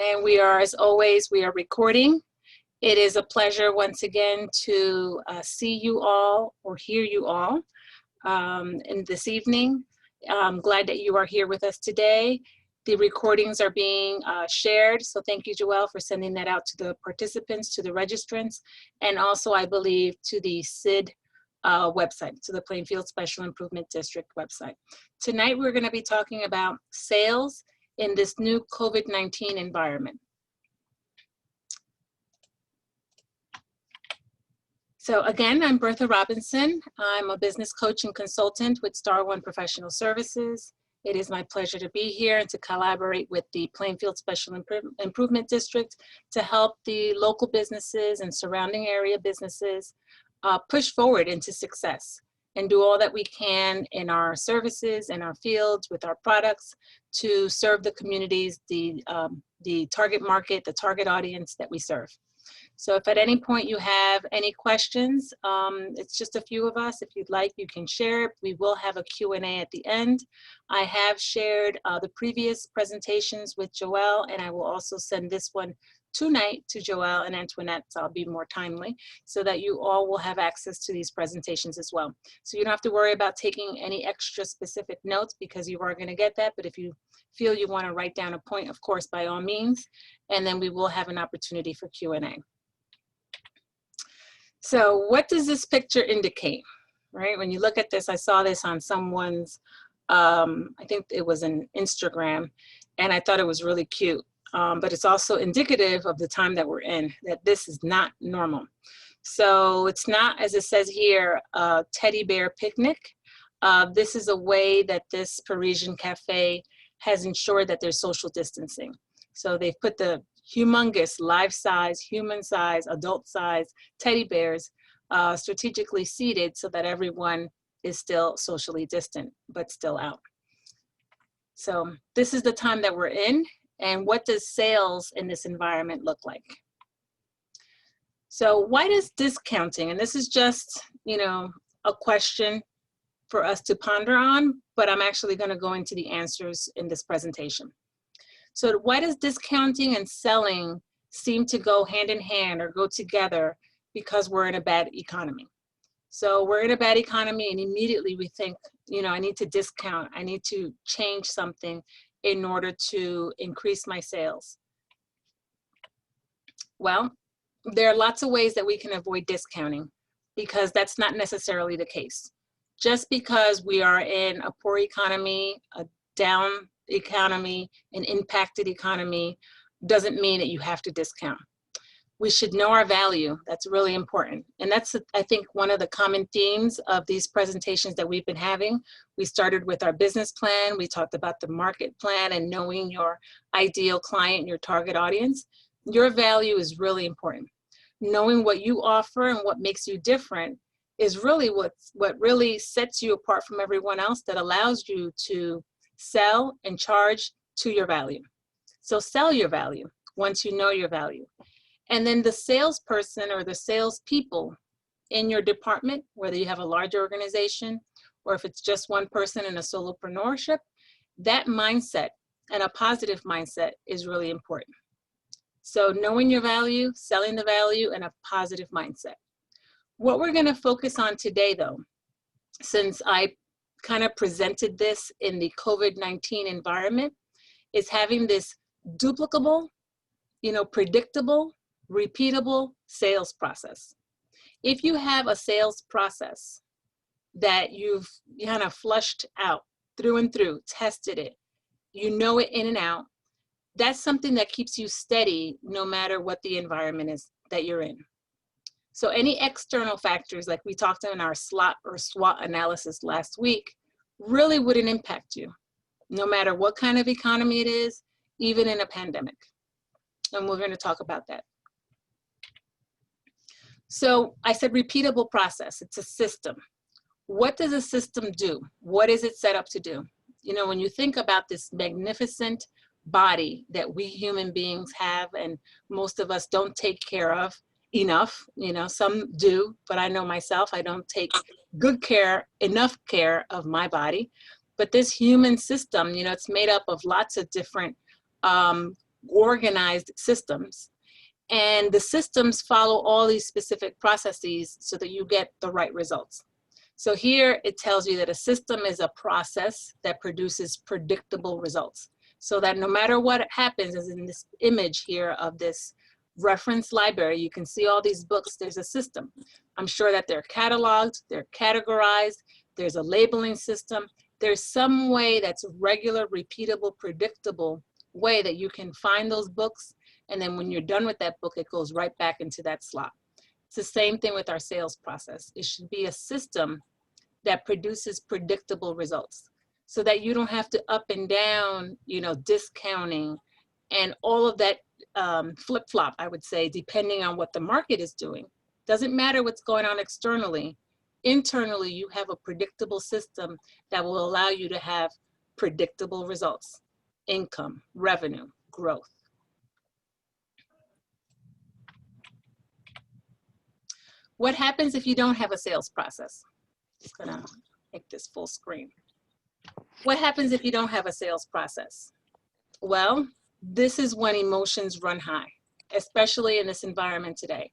And we are, as always, we are recording. It is a pleasure once again to see you all or hear you all in this evening. I'm glad that you are here with us today. The recordings are being shared, so thank you, Joelle, for sending that out to the participants, to the registrants, and also, I believe, to the SID website, to the Plainfield Special Improvement District website. Tonight, we're going to be talking about sales in this new COVID-19 environment. So again, I'm Bertha Robinson. I'm a business coach and consultant with Star One Professional Services. It is my pleasure to be here and to collaborate with the Plainfield Special Improvement District to help the local businesses and surrounding area businesses push forward into success and do all that we can in our services, in our fields, with our products to serve the communities, the target market, the target audience that we serve. So if at any point you have any questions, it's just a few of us. If you'd like, you can share it. We will have a Q&A at the end. I have shared the previous presentations with Joelle, and I will also send this one tonight to Joelle and Antoinette, so I'll be more timely, so that you all will have access to these presentations as well. So you don't have to worry about taking any extra specific notes because you are going to get that, but if you feel you want to write down a point, of course, by all means, and then we will have an opportunity for Q&A. So what does this picture indicate, right? When you look at this, I saw this on someone's, I think it was an Instagram, and I thought it was really cute. But it's also indicative of the time that we're in, that this is not normal. So it's not, as it says here, a teddy bear picnic. This is a way that this Parisian cafe has ensured that there's social distancing. So they've put the humongous life-size, human-size, adult-size teddy bears strategically seated so that everyone is still socially distant, but still out. So this is the time that we're in. And what does sales in this environment look like? So why does discounting, and this is just, you know, a question for us to ponder on, but I'm actually going to go into the answers in this presentation. So why does discounting and selling seem to go hand in hand or go together? Because we're in a bad economy. So we're in a bad economy and immediately we think, you know, I need to discount, I need to change something in order to increase my sales. Well, there are lots of ways that we can avoid discounting because that's not necessarily the case. Just because we are in a poor economy, a down economy, an impacted economy, doesn't mean that you have to discount. We should know our value. That's really important. And that's, I think, one of the common themes of these presentations that we've been having. We started with our business plan. We talked about the market plan and knowing your ideal client, your target audience. Your value is really important. Knowing what you offer and what makes you different is really what really sets you apart from everyone else, that allows you to sell and charge to your value. So sell your value once you know your value. And then the salesperson or the salespeople in your department, whether you have a large organization or if it's just one person in a solopreneurship, that mindset and a positive mindset is really important. So knowing your value, selling the value, and a positive mindset. What we're going to focus on today, though, since I kind of presented this in the COVID-19 environment, is having this duplicable, you know, predictable, repeatable sales process. If you have a sales process that you've kind of flushed out through and through, tested it, you know it in and out, that's something that keeps you steady no matter what the environment is that you're in. So any external factors, like we talked in our SWOT or SWOT analysis last week, really wouldn't impact you, no matter what kind of economy it is, even in a pandemic. And we're going to talk about that. So I said repeatable process, it's a system. What does a system do? What is it set up to do? You know, when you think about this magnificent body that we human beings have and most of us don't take care of enough, you know, some do, but I know myself, I don't take good care, enough care of my body. But this human system, you know, it's made up of lots of different organized systems. And the systems follow all these specific processes so that you get the right results. So here it tells you that a system is a process that produces predictable results. So that no matter what happens, as in this image here of this reference library, you can see all these books, there's a system. I'm sure that they're cataloged, they're categorized, there's a labeling system. There's some way that's regular, repeatable, predictable way that you can find those books. And then when you're done with that book, it goes right back into that slot. It's the same thing with our sales process. It should be a system that produces predictable results so that you don't have to up and down, you know, discounting and all of that flip-flop, I would say, depending on what the market is doing. Doesn't matter what's going on externally. Internally, you have a predictable system that will allow you to have predictable results, income, revenue, growth. What happens if you don't have a sales process? Just gonna make this full screen. What happens if you don't have a sales process? Well, this is when emotions run high, especially in this environment today.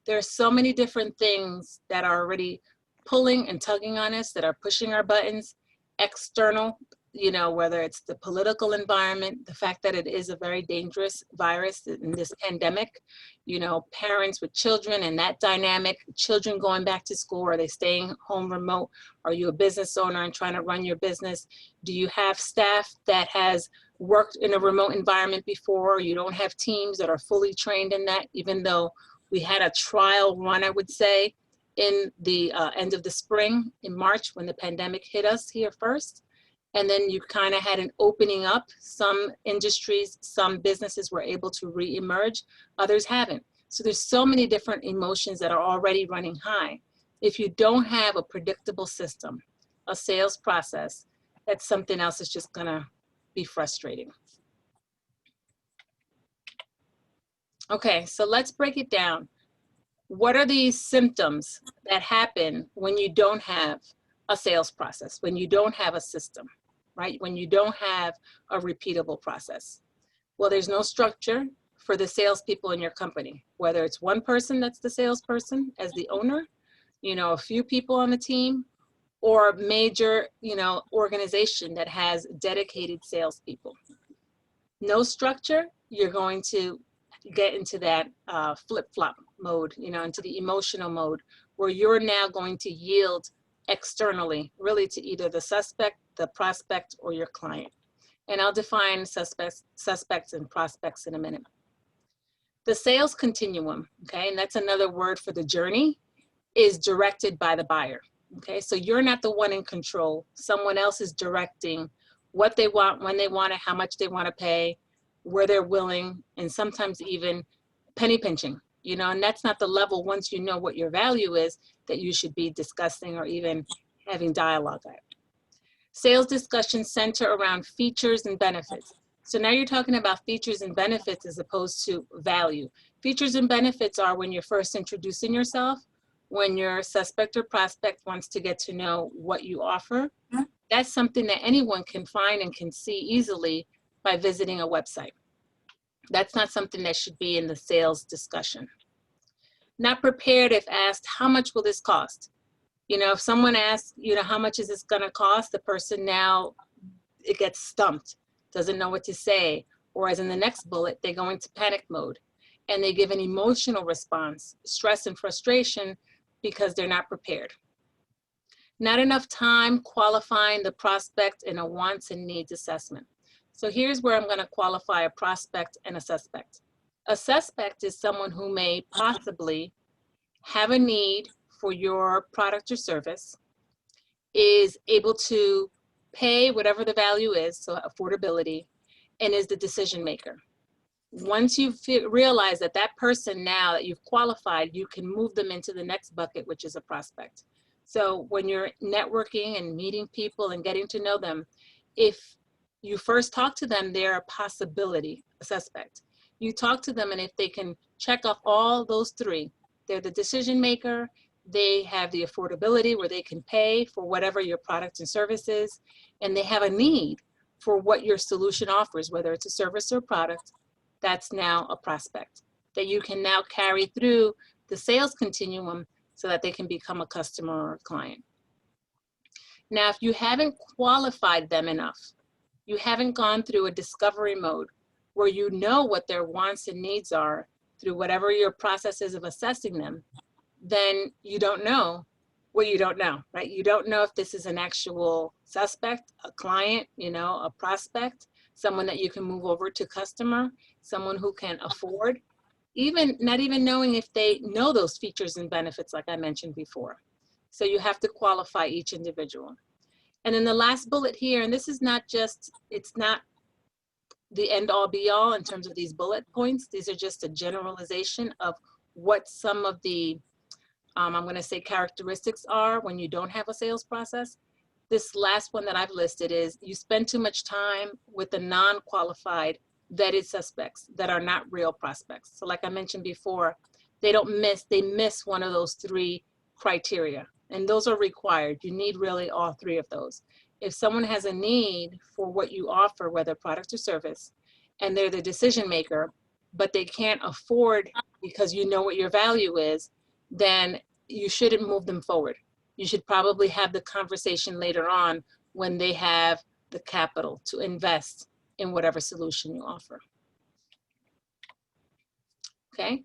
There are so many different things that are already pulling and tugging on us, that are pushing our buttons, external, you know, whether it's the political environment, the fact that it is a very dangerous virus in this pandemic, you know, parents with children and that dynamic, children going back to school, are they staying home remote? Are you a business owner and trying to run your business? Do you have staff that has worked in a remote environment before? You don't have teams that are fully trained in that, even though we had a trial run, I would say, in the end of the spring, in March, when the pandemic hit us here first. And then you kind of had an opening up. Some industries, some businesses were able to re-emerge, others haven't. So there's so many different emotions that are already running high. If you don't have a predictable system, a sales process, that's something else that's just gonna be frustrating. Okay, so let's break it down. What are these symptoms that happen when you don't have a sales process, when you don't have a system, right? When you don't have a repeatable process? Well, there's no structure for the salespeople in your company, whether it's one person that's the salesperson as the owner, you know, a few people on the team, or a major, you know, organization that has dedicated salespeople. No structure, you're going to get into that flip-flop mode, you know, into the emotional mode, where you're now going to yield externally, really, to either the suspect, the prospect, or your client. And I'll define suspects and prospects in a minute. The sales continuum, okay, and that's another word for the journey, is directed by the buyer. Okay, so you're not the one in control. Someone else is directing what they want, when they want it, how much they want to pay, where they're willing, and sometimes even penny pinching, you know, and that's not the level, once you know what your value is, that you should be discussing or even having dialogue at. Sales discussions center around features and benefits. So now you're talking about features and benefits as opposed to value. Features and benefits are when you're first introducing yourself, when your suspect or prospect wants to get to know what you offer. That's something that anyone can find and can see easily by visiting a website. That's not something that should be in the sales discussion. Not prepared if asked, how much will this cost? You know, if someone asks, you know, how much is this gonna cost? The person now, it gets stumped, doesn't know what to say. Or as in the next bullet, they go into panic mode and they give an emotional response, stress and frustration, because they're not prepared. Not enough time qualifying the prospect in a wants and needs assessment. So here's where I'm going to qualify a prospect and a suspect. A suspect is someone who may possibly have a need for your product or service, is able to pay whatever the value is, so affordability, and is the decision maker. Once you realize that that person, now that you've qualified, you can move them into the next bucket, which is a prospect. So when you're networking and meeting people and getting to know them, if you first talk to them, they're a possibility, a suspect. You talk to them, and if they can check off all those three, they're the decision maker, they have the affordability where they can pay for whatever your product and service is, and they have a need for what your solution offers, whether it's a service or product, that's now a prospect that you can now carry through the sales continuum so that they can become a customer or a client. Now, if you haven't qualified them enough, you haven't gone through a discovery mode where you know what their wants and needs are through whatever your process is of assessing them, then you don't know what you don't know, right? You don't know if this is an actual suspect, a client, you know, a prospect, someone that you can move over to customer, someone who can afford, even not even knowing if they know those features and benefits like I mentioned before. So you have to qualify each individual. And then the last bullet here, and this is not just, it's not the end all be all in terms of these bullet points. These are just a generalization of what some of the, I'm going to say characteristics are when you don't have a sales process. This last one that I've listed is you spend too much time with the non-qualified vetted suspects that are not real prospects. So like I mentioned before, they miss one of those 3 criteria, and those are required. You need really all 3 of those. If someone has a need for what you offer, whether product or service, and they're the decision maker, but they can't afford because you know what your value is, then you shouldn't move them forward. You should probably have the conversation later on when they have the capital to invest in whatever solution you offer. Okay,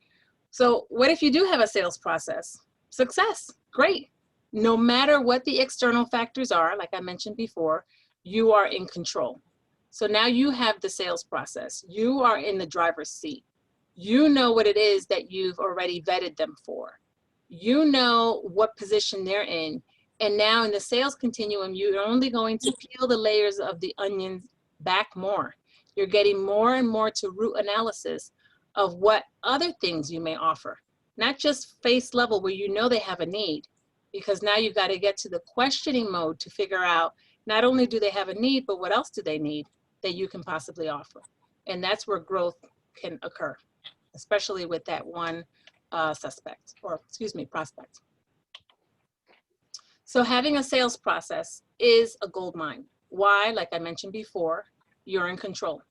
so what if you do have a sales process? Success, great. No matter what the external factors are, like I mentioned before, you are in control. So now you have the sales process. You are in the driver's seat. You know what it is that you've already vetted them for. You know what position they're in. And now in the sales continuum, you're only going to peel the layers of the onions back more. You're getting more and more to root analysis of what other things you may offer, not just face level where you know they have a need, because now you've got to get to the questioning mode to figure out not only do they have a need, but what else do they need that you can possibly offer. And that's where growth can occur, especially with that one prospect. So having a sales process is a gold mine. Why? Like I mentioned before, you're in control.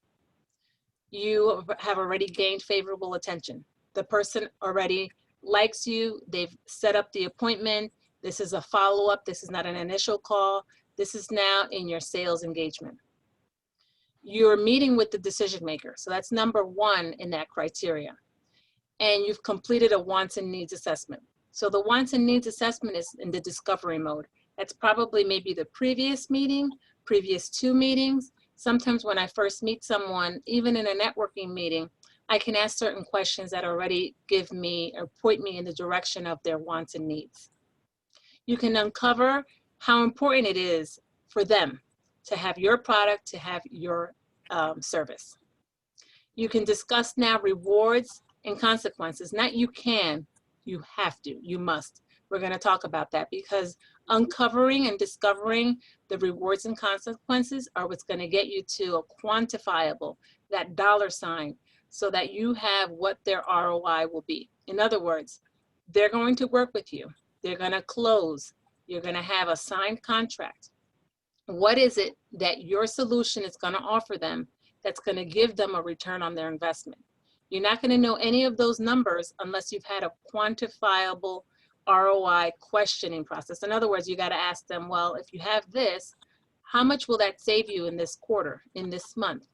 You have already gained favorable attention. The person already likes you. They've set up the appointment. This is a follow-up. This is not an initial call. This is now in your sales engagement. You're meeting with the decision maker. So that's number 1 in that criteria. And you've completed a wants and needs assessment. So the wants and needs assessment is in the discovery mode. That's probably maybe the previous meeting, previous 2 meetings. Sometimes when I first meet someone, even in a networking meeting, I can ask certain questions that already give me or point me in the direction of their wants and needs. You can uncover how important it is for them to have your product, to have your service. You can discuss now rewards and consequences. Not you can, you have to, you must. We're going to talk about that because uncovering and discovering the rewards and consequences are what's going to get you to a quantifiable, that dollar sign, so that you have what their ROI will be. In other words, they're going to work with you. They're going to close. You're going to have a signed contract. What is it that your solution is going to offer them that's going to give them a return on their investment? You're not going to know any of those numbers unless you've had a quantifiable ROI questioning process. In other words, you got to ask them, well, if you have this, how much will that save you in this quarter, in this month?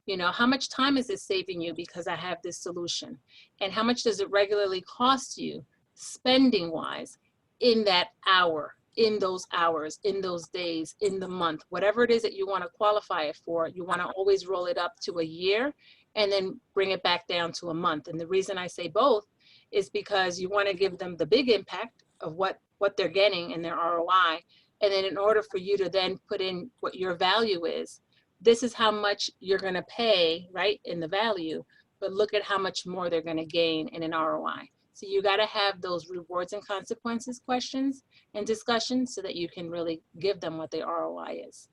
You know, how much time is it saving you because I have this solution? And how much does it regularly cost you spending wise in that hour, in those hours, in those days, in the month, whatever it is that you want to qualify it for? You want to always roll it up to a year and then bring it back down to a month. And the reason I say both is because you want to give them the big impact of what they're getting in their ROI. And then in order for you to then put in what your value is, this is how much you're going to pay, right, in the value, but look at how much more they're going to gain in an ROI. So you got to have those rewards and consequences questions and discussions so that you can really give them what the ROI is.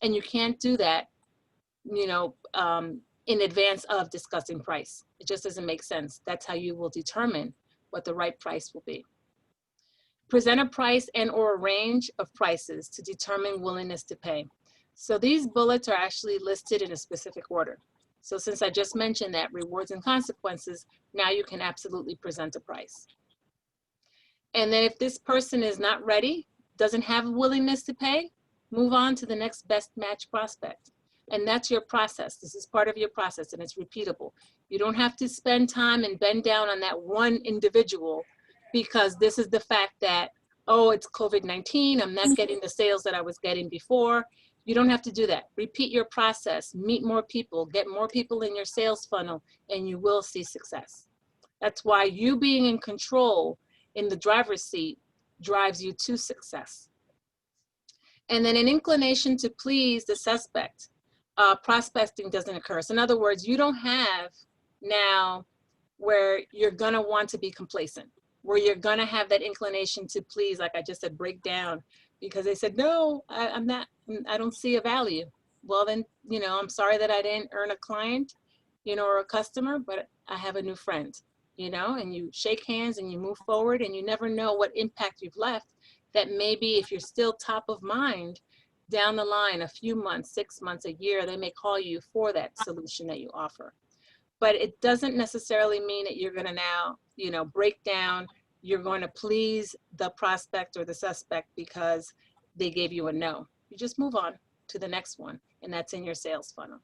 And you can't do that, you know, in advance of discussing price. It just doesn't make sense. That's how you will determine what the right price will be. Present a price and or a range of prices to determine willingness to pay. So these bullets are actually listed in a specific order. So since I just mentioned that rewards and consequences, now you can absolutely present a price. And then if this person is not ready, doesn't have a willingness to pay, move on to the next best match prospect. And that's your process. This is part of your process, and it's repeatable. You don't have to spend time and bend down on that one individual because this is the fact that, oh, it's COVID-19, I'm not getting the sales that I was getting before. You don't have to do that. Repeat your process, meet more people, get more people in your sales funnel, and you will see success. That's why you being in control in the driver's seat drives you to success. And then an inclination to please the suspect. Prospecting doesn't occur. So in other words, you don't have now where you're gonna want to be complacent, where you're gonna have that inclination to please, like I just said, break down because they said, no, I don't see a value. Well then, you know, I'm sorry that I didn't earn a client, you know, or a customer, but I have a new friend, you know, and you shake hands and you move forward, and you never know what impact you've left that maybe if you're still top of mind, down the line, a few months, 6 months, a year, they may call you for that solution that you offer. But it doesn't necessarily mean that you're gonna now, you know, break down, you're going to please the prospect or the suspect because they gave you a no. You just move on to the next one, and that's in your sales funnel.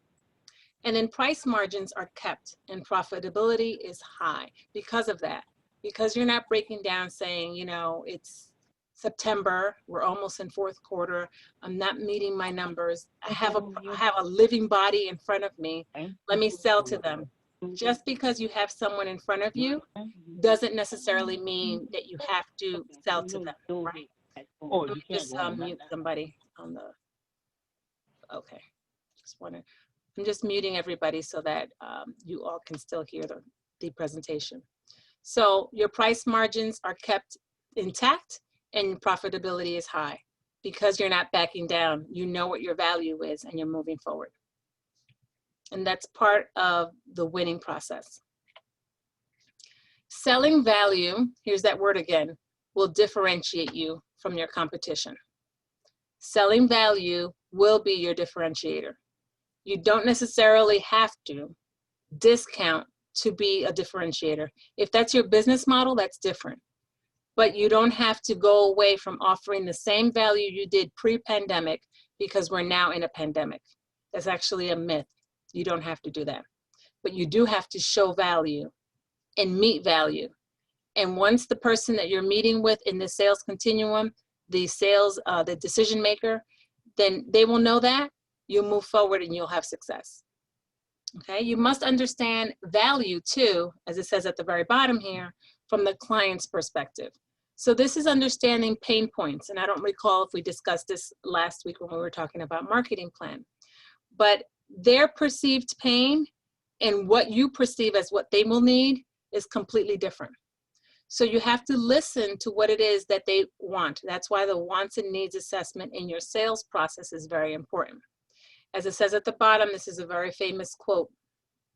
And then price margins are kept and profitability is high because of that. Because you're not breaking down saying, you know, it's September, we're almost in fourth quarter, I'm not meeting my numbers, I have a living body in front of me, let me sell to them. Just because you have someone in front of you doesn't necessarily mean that you have to sell to them, right? Let me just mute somebody on the, okay, I'm just muting everybody so that you all can still hear the presentation. So your price margins are kept intact and profitability is high because you're not backing down. You know what your value is and you're moving forward. And that's part of the winning process. Selling value, here's that word again, will differentiate you from your competition. Selling value will be your differentiator. You don't necessarily have to discount to be a differentiator. If that's your business model, that's different. But you don't have to go away from offering the same value you did pre-pandemic because we're now in a pandemic. That's actually a myth. You don't have to do that. But you do have to show value and meet value. And once the person that you're meeting with in the sales continuum, the decision maker, then they will know that, you'll move forward and you'll have success. Okay, you must understand value too, as it says at the very bottom here, from the client's perspective. So this is understanding pain points. And I don't recall if we discussed this last week when we were talking about marketing plan, but their perceived pain and what you perceive as what they will need is completely different. So you have to listen to what it is that they want. That's why the wants and needs assessment in your sales process is very important. As it says at the bottom, this is a very famous quote.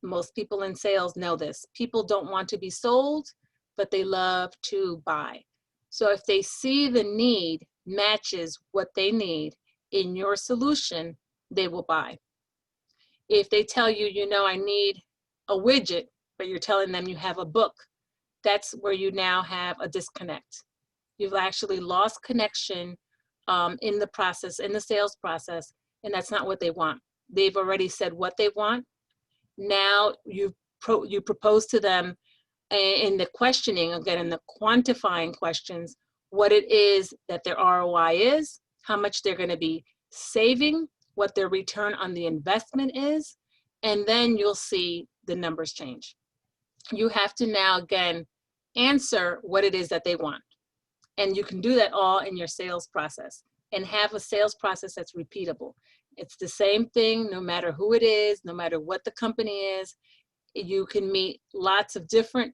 Most people in sales know this. People don't want to be sold, but they love to buy. So if they see the need matches what they need in your solution, they will buy. If they tell you, you know, I need a widget, but you're telling them you have a book, that's where you now have a disconnect. You've actually lost connection in the process, in the sales process, and that's not what they want. They've already said what they want. Now you propose to them in the questioning, again, in the quantifying questions, what it is that their ROI is, how much they're going to be saving, what their return on the investment is, and then you'll see the numbers change. You have to now, again, answer what it is that they want. And you can do that all in your sales process and have a sales process that's repeatable. It's the same thing no matter who it is, no matter what the company is. You can meet lots of different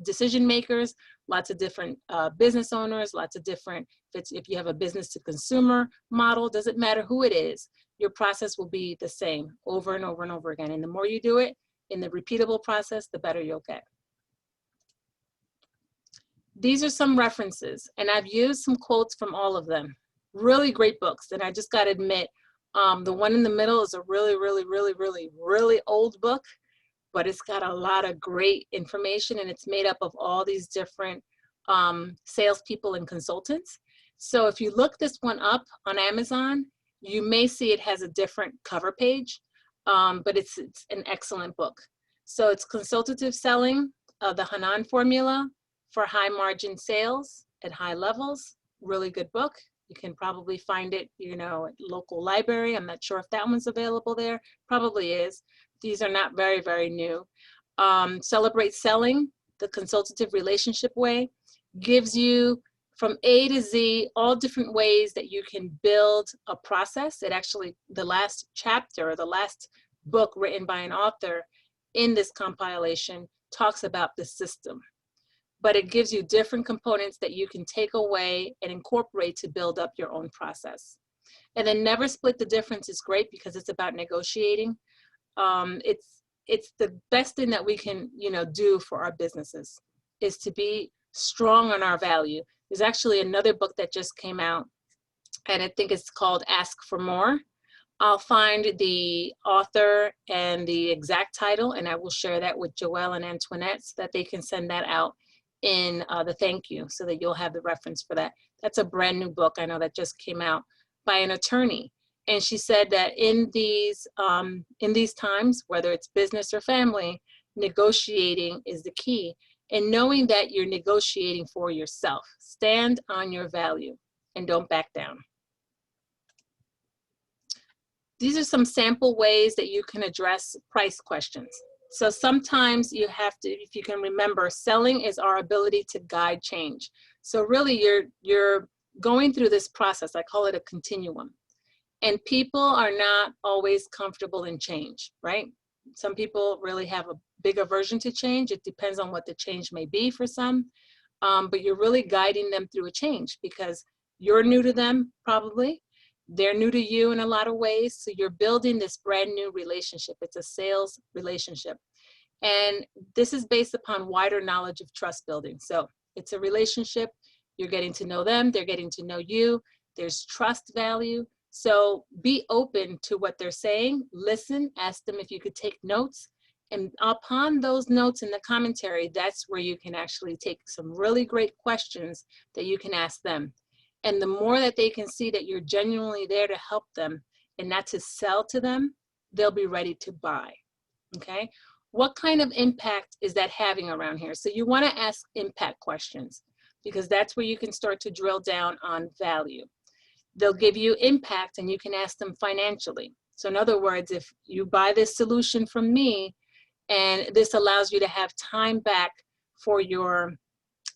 decision makers, lots of different business owners, lots of different, if you have a business to consumer model, doesn't matter who it is, your process will be the same over and over and over again. And the more you do it in the repeatable process, the better you'll get. These are some references, and I've used some quotes from all of them. Really great books, and I just got to admit, The one in the middle is a really, really, really, really, really old book, but it's got a lot of great information, and it's made up of all these different salespeople and consultants. So if you look this one up on Amazon, you may see it has a different cover page, but it's an excellent book. So it's Consultative Selling, the Hanan Formula for High Margin Sales at High Levels. Really good book. You can probably find it, you know, at local library. I'm not sure if that one's available there. Probably is. These are not very, very new. Celebrate Selling, the Consultative Relationship Way, gives you from A to Z all different ways that you can build a process. It actually, the last chapter, or the last book written by an author in this compilation talks about the system. But it gives you different components that you can take away and incorporate to build up your own process. And then Never Split the Difference is great because it's about negotiating. It's the best thing that we can, you know, do for our businesses, is to be strong on our value. There's actually another book that just came out, and I think it's called Ask for More. I'll find the author and the exact title, and I will share that with Joelle and Antoinette so that they can send that out in the thank you, so that you'll have the reference for that. That's a brand new book, I know, that just came out by an attorney. And she said that in these times, whether it's business or family, negotiating is the key. And knowing that you're negotiating for yourself. Stand on your value and don't back down. These are some sample ways that you can address price questions. So sometimes you have to, if you can remember, selling is our ability to guide change. So really you're going through this process. I call it a continuum. And people are not always comfortable in change, right? Some people really have a big aversion to change. It depends on what the change may be for some. But you're really guiding them through a change because you're new to them, probably. They're new to you in a lot of ways. So you're building this brand new relationship. It's a sales relationship. And this is based upon wider knowledge of trust building. So it's a relationship. You're getting to know them. They're getting to know you. There's trust value. So be open to what they're saying. Listen, ask them if you could take notes. And upon those notes in the commentary, that's where you can actually take some really great questions that you can ask them. And the more that they can see that you're genuinely there to help them and not to sell to them, they'll be ready to buy, okay? What kind of impact is that having around here? So you wanna ask impact questions because that's where you can start to drill down on value. They'll give you impact and you can ask them financially. So in other words, if you buy this solution from me and this allows you to have time back for your,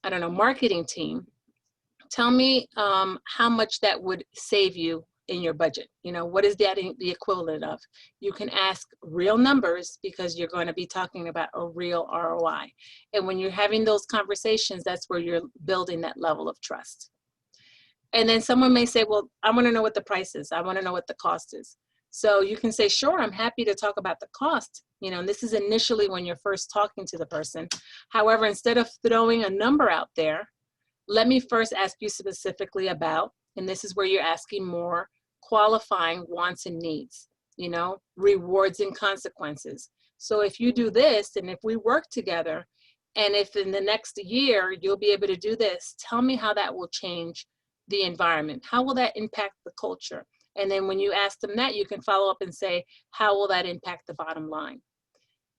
I don't know, marketing team, tell me how much that would save you in your budget. You know, what is that the equivalent of? You can ask real numbers because you're going to be talking about a real ROI. And when you're having those conversations, that's where you're building that level of trust. And then someone may say, well, I want to know what the price is. I want to know what the cost is. So you can say, sure, I'm happy to talk about the cost. You know, and this is initially when you're first talking to the person. However, instead of throwing a number out there, let me first ask you specifically about, and this is where you're asking more qualifying wants and needs, you know, rewards and consequences. So if you do this, and if we work together, and if in the next year you'll be able to do this, tell me how that will change the environment. How will that impact the culture? And then when you ask them that, you can follow up and say, how will that impact the bottom line?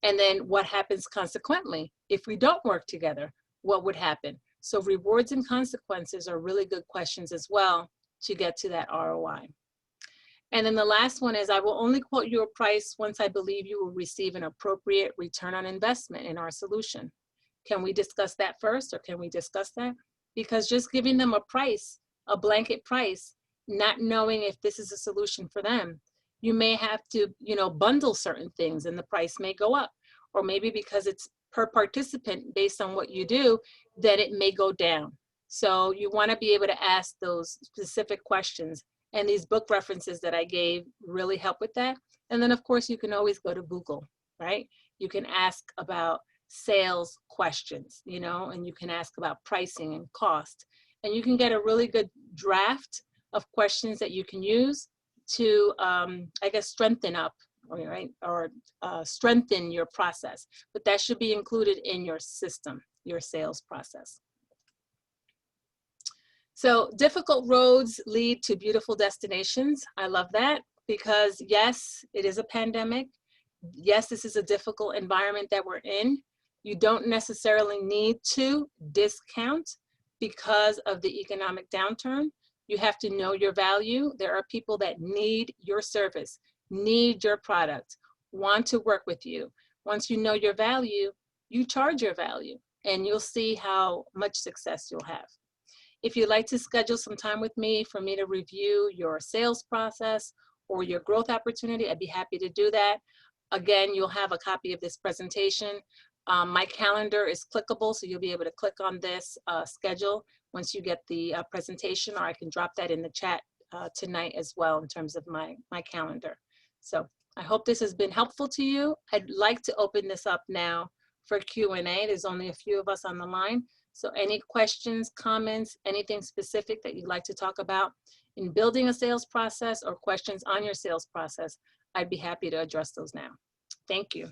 And then what happens consequently? If we don't work together, what would happen? So rewards and consequences are really good questions as well to get to that ROI. And then the last one is, I will only quote you a price once I believe you will receive an appropriate return on investment in our solution. Can we discuss that first, or can we discuss that? Because just giving them a price, a blanket price, not knowing if this is a solution for them, you may have to, you know, bundle certain things and the price may go up. Or maybe because it's per participant based on what you do, then it may go down. So you want to be able to ask those specific questions. And these book references that I gave really help with that. And then of course you can always go to Google, right? You can ask about sales questions, you know, and you can ask about pricing and cost. And you can get a really good draft of questions that you can use to, I guess, strengthen up, right, or strengthen your process. But that should be included in your system, your sales process. So difficult roads lead to beautiful destinations. I love that because yes, it is a pandemic. Yes, this is a difficult environment that we're in. You don't necessarily need to discount because of the economic downturn. You have to know your value. There are people that need your service, need your product, want to work with you. Once you know your value, you charge your value, and you'll see how much success you'll have. If you'd like to schedule some time with me for me to review your sales process or your growth opportunity, I'd be happy to do that. Again, you'll have a copy of this presentation. My calendar is clickable, so you'll be able to click on this schedule once you get the presentation, or I can drop that in the chat tonight as well in terms of my calendar. So I hope this has been helpful to you. I'd like to open this up now for Q&A. There's only a few of us on the line. So any questions, comments, anything specific that you'd like to talk about in building a sales process or questions on your sales process, I'd be happy to address those now. Thank you.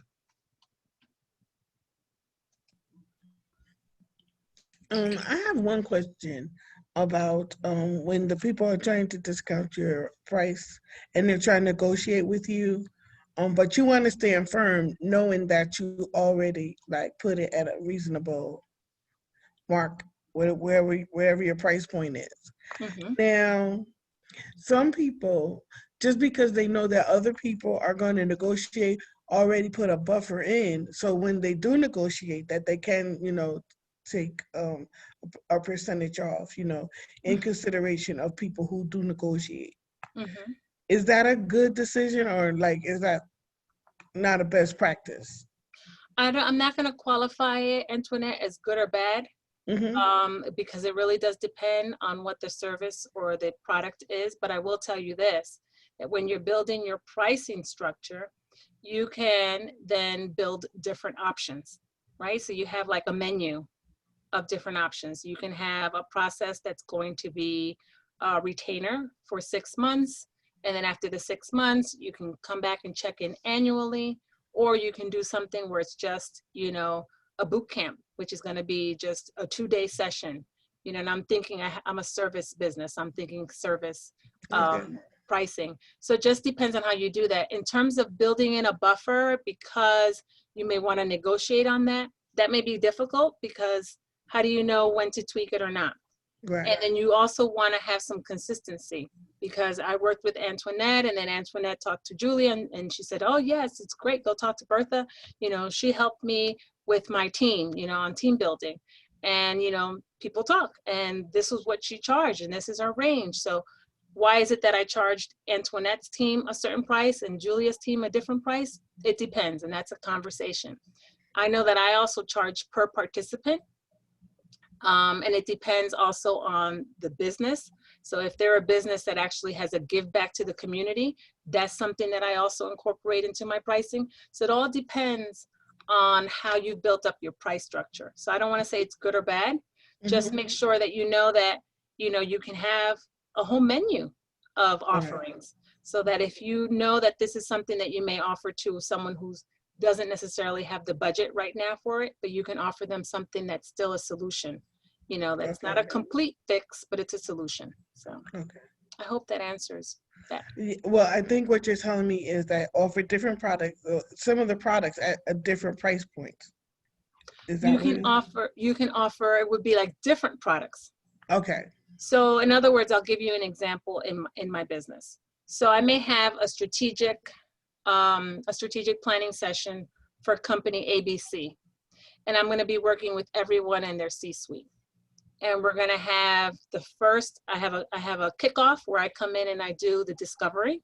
I have one question about when the people are trying to discount your price and they're trying to negotiate with you, but you want to stand firm knowing that you already like put it at a reasonable mark wherever your price point is. Mm-hmm. Now, some people, just because they know that other people are going to negotiate, already put a buffer in. So when they do negotiate, that they can, take a percentage off, in consideration of people who do negotiate. Mm-hmm. Is that a good decision, or like, is that not a best practice? I'm not going to qualify it, Antoinette, as good or bad. Mm-hmm. Because it really does depend on what the service or the product is. But I will tell you this, that when you're building your pricing structure, you can then build different options, right? So you have like a menu of different options. You can have a process that's going to be a retainer for 6 months. And then after the 6 months, you can come back and check in annually, or you can do something where it's just, a boot camp, which is going to be just a 2-day session, and I'm thinking I'm a service business. I'm thinking service pricing. So it just depends on how you do that. In terms of building in a buffer, because you may want to negotiate on that, that may be difficult because how do you know when to tweak it or not? Right. And then you also want to have some consistency, because I worked with Antoinette, and then Antoinette talked to Julia, and she said, oh yes, it's great, go talk to Bertha. She helped me with my team, on team building. And, people talk, and this was what she charged, and this is our range. So why is it that I charged Antoinette's team a certain price and Julia's team a different price? It depends, and that's a conversation. I know that I also charge per participant. And it depends also on the business. So if they're a business that actually has a give back to the community, that's something that I also incorporate into my pricing. So it all depends on how you've built up your price structure. So I don't want to say it's good or bad. Mm-hmm. Just make sure that you know that, you can have a whole menu of offerings. So that if you know that this is something that you may offer to someone who doesn't necessarily have the budget right now for it, but you can offer them something that's still a solution. That's not a complete fix, but it's a solution. So I hope that answers that. Well, I think what you're telling me is that offer different products, some of the products at different price points. Is that you can offer, it would be like different products. Okay. So in other words, I'll give you an example in my business. So I may have a strategic planning session for company ABC, and I'm going to be working with everyone in their C-suite. And we're going to have I have a kickoff where I come in and I do the discovery.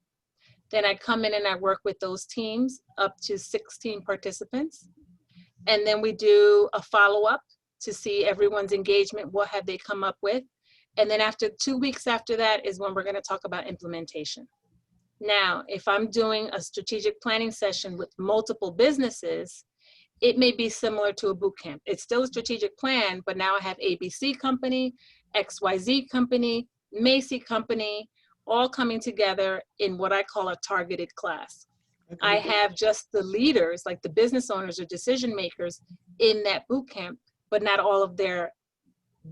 Then I come in and I work with those teams up to 16 participants. And then we do a follow-up to see everyone's engagement. What have they come up with? And then after 2 weeks after that is when we're going to talk about implementation. Now, if I'm doing a strategic planning session with multiple businesses, it may be similar to a boot camp. It's still a strategic plan, but now I have ABC company, XYZ company, Macy company, all coming together in what I call a targeted class. I Okay. have just the leaders, like the business owners or decision makers in that boot camp, but not all of their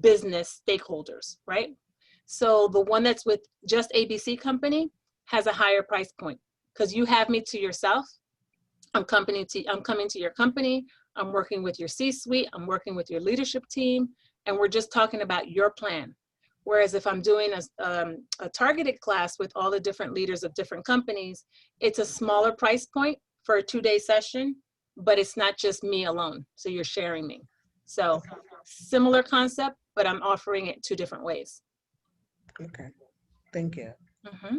business stakeholders, right? So the one that's with just ABC company has a higher price point because you have me to yourself. I'm coming to your company. I'm working with your C-suite. I'm working with your leadership team, and we're just talking about your plan. Whereas if I'm doing a targeted class with all the different leaders of different companies, it's a smaller price point for a 2-day session, but it's not just me alone. So you're sharing me. So similar concept, but I'm offering it 2 different ways. Okay. Thank you. Mm-hmm.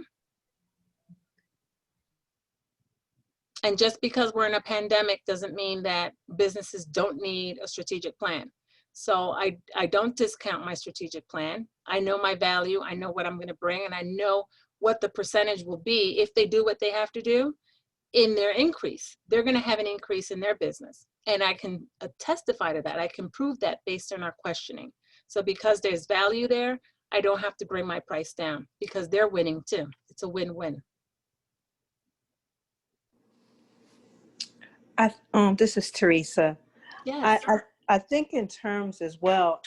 And just because we're in a pandemic doesn't mean that businesses don't need a strategic plan. So I don't discount my strategic plan. I know my value, I know what I'm going to bring, and I know what the percentage will be if they do what they have to do in their increase. They're going to have an increase in their business. And I can testify to that. I can prove that based on our questioning. So because there's value there, I don't have to bring my price down because they're winning too. It's a win-win. This is Teresa. Yes. I think in terms as well,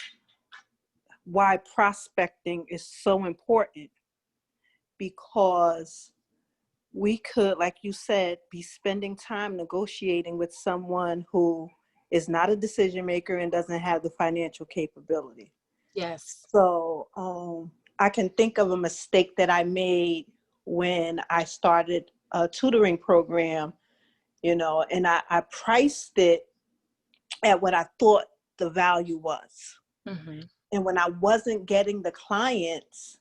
why prospecting is so important, because we could, like you said, be spending time negotiating with someone who is not a decision maker and doesn't have the financial capability. Yes. So I can think of a mistake that I made when I started a tutoring program, and I priced it at what I thought the value was. Mm-hmm. And when I wasn't getting the clients,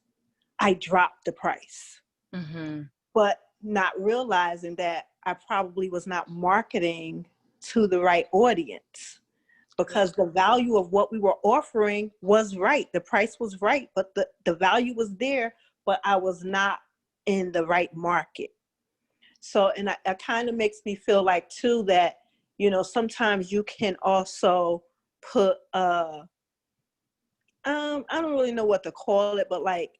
I dropped the price. Mm-hmm. But not realizing that I probably was not marketing to the right audience, because the value of what we were offering was right. The price was right, but the value was there, but I was not in the right market. So, and it kind of makes me feel like too that, sometimes you can also put, I don't really know what to call it, but like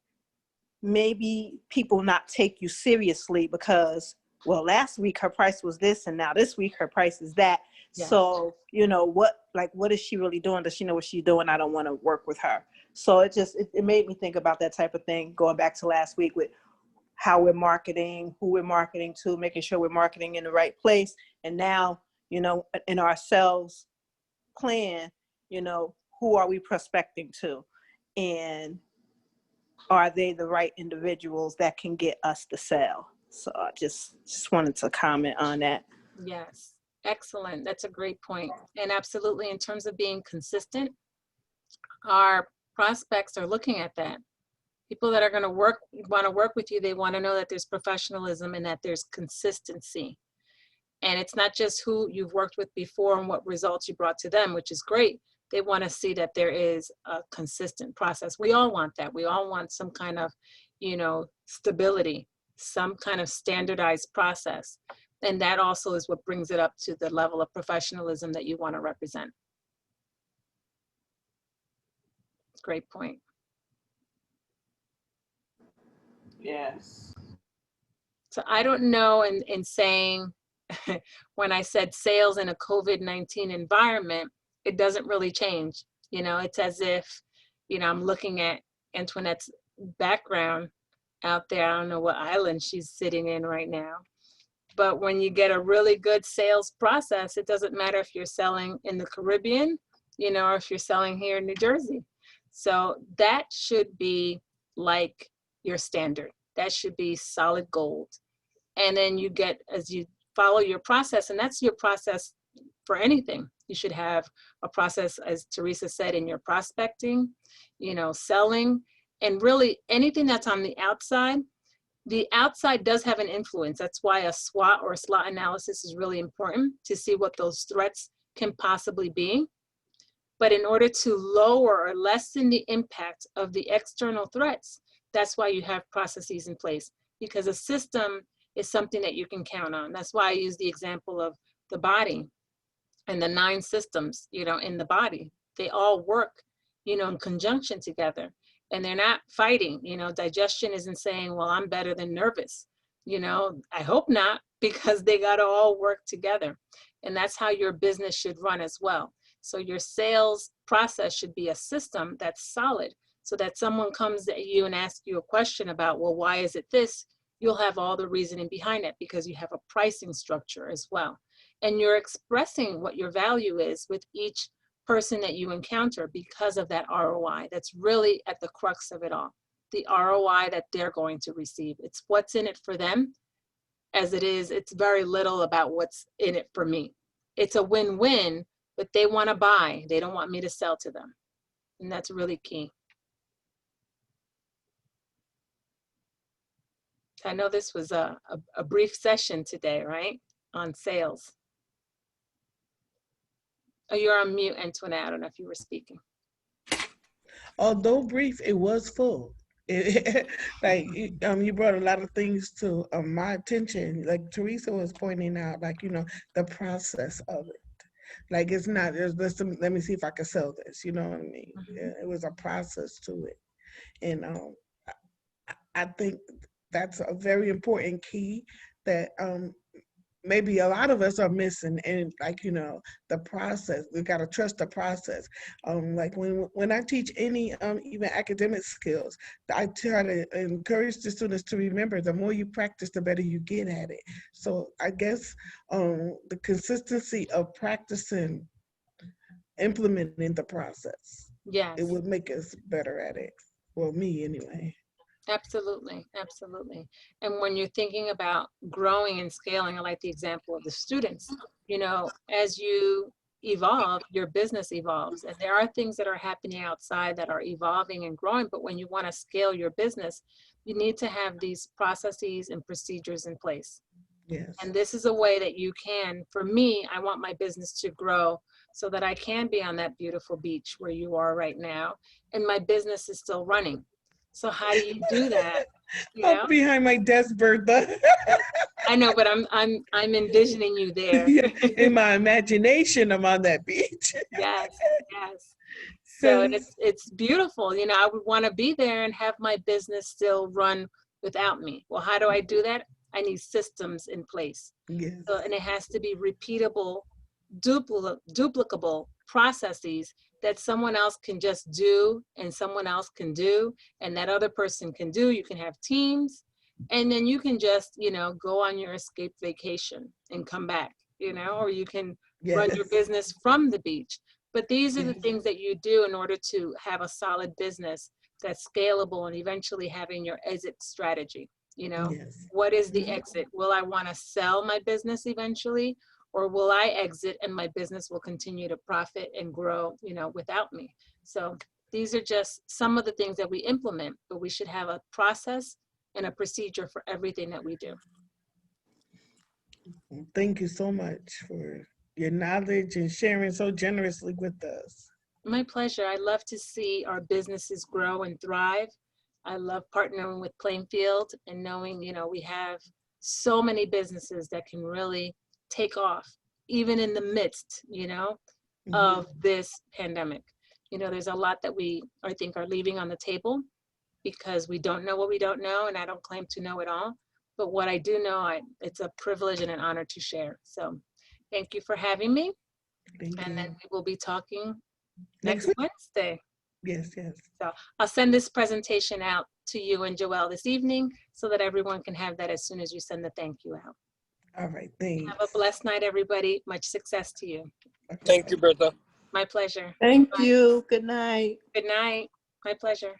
maybe people not take you seriously because, well, last week her price was this and now this week her price is that. Yeah. So, what is she really doing? Does she know what she's doing? I don't want to work with her. So it made me think about that type of thing, going back to last week with how we're marketing, who we're marketing to, making sure we're marketing in the right place. And now, in our sales plan, who are we prospecting to? And are they the right individuals that can get us the sale? So I just wanted to comment on that. Yes. Excellent. That's a great point. And absolutely, in terms of being consistent, our prospects are looking at that. People that are going to want to work with you, they want to know that there's professionalism and that there's consistency. And it's not just who you've worked with before and what results you brought to them, which is great. They want to see that there is a consistent process. We all want that. We all want some kind of, stability, some kind of standardized process. And that also is what brings it up to the level of professionalism that you want to represent. Great point. Yes. So I don't know in saying, when I said sales in a COVID-19 environment, it doesn't really change. It's as if, I'm looking at Antoinette's background out there. I don't know what island she's sitting in right now. But when you get a really good sales process, it doesn't matter if you're selling in the Caribbean, or if you're selling here in New Jersey. So that should be like your standard. That should be solid gold. And then you get, as you follow your process, and that's your process for anything. You should have a process, as Teresa said, in your prospecting, selling, and really anything that's on the outside. The outside does have an influence. That's why a SWOT or a SLOT analysis is really important to see what those threats can possibly be. But in order to lower or lessen the impact of the external threats, that's why you have processes in place, because a system is something that you can count on. That's why I use the example of the body and the 9 systems, in the body. They all work, in conjunction together. and they're not fighting. You know, digestion isn't saying, well, I'm better than nervous. You know, I hope not, because they got to all work together. And that's how your business should run as well. So your sales process should be a system that's solid, so that someone comes at you and asks you a question about, well, why is it this? You'll have all the reasoning behind it because you have a pricing structure as well. And you're expressing what your value is with each person that you encounter because of that ROI. That's really at the crux of it all. The ROI that they're going to receive. It's what's in it for them, as it is, it's very little about what's in it for me. It's a win-win, but they want to buy. They don't want me to sell to them. And that's really key. I know this was a brief session today, right? On sales. Oh, you're on mute, Antoinette. I don't know if you were speaking. Although brief, it was full. You brought a lot of things to my attention. Like Teresa was pointing out, like, you know, the process of it. Like, it's not just, let me see if I can sell this. You know what I mean? It was a process to it. And I think that's a very important key that maybe a lot of us are missing. And like, you know, the process, we got to trust the process. Like when I teach any even academic skills, I try to encourage the students to remember, the more you practice, the better you get at it. So I guess the consistency of practicing, implementing the process, Yes. it would make us better at it. Well, me anyway. Absolutely, absolutely. And when you're thinking about growing and scaling, I like the example of the students. You know, as you evolve, your business evolves. And there are things that are happening outside that are evolving and growing. But when you want to scale your business, you need to have these processes and procedures in place. Yes. And this is a way that you can, for me, I want my business to grow so that I can be on that beautiful beach where you are right now. And my business is still running. So how do you do that? You know? I'm behind my desk, Bertha. I know, but I'm envisioning you there. Yeah, in my imagination, I'm on that beach. Yes, yes. So it's beautiful. You know, I would want to be there and have my business still run without me. Well, how do I do that? I need systems in place. Yes. So, and it has to be repeatable, duplicable processes that someone else can just do and someone else can do and that other person can do. You can have teams, and then you can just, you know, go on your escape vacation and come back, you know, or you can run your business from the beach. But these are the things that you do in order to have a solid business that's scalable and eventually having your exit strategy. You know, what is the exit? Will I want to sell my business eventually? Or will I exit and my business will continue to profit and grow, you know, without me? So these are just some of the things that we implement, but we should have a process and a procedure for everything that we do. Thank you so much for your knowledge and sharing so generously with us. My pleasure. I love to see our businesses grow and thrive. I love partnering with Plainfield and knowing, you know, we have so many businesses that can really take off, even in the midst, you know, of this pandemic. You know, there's a lot that we, I think, are leaving on the table because we don't know what we don't know, and I don't claim to know it all. But what I do know, it's a privilege and an honor to share. So thank you for having me. And then we will be talking next Wednesday. Yes, yes. So I'll send this presentation out to you and Joelle this evening so that everyone can have that as soon as you send the thank you out. All right, thanks. Have a blessed night, everybody. Much success to you. Thank you, Bertha. My pleasure. Thank you. Good night. Good night. My pleasure.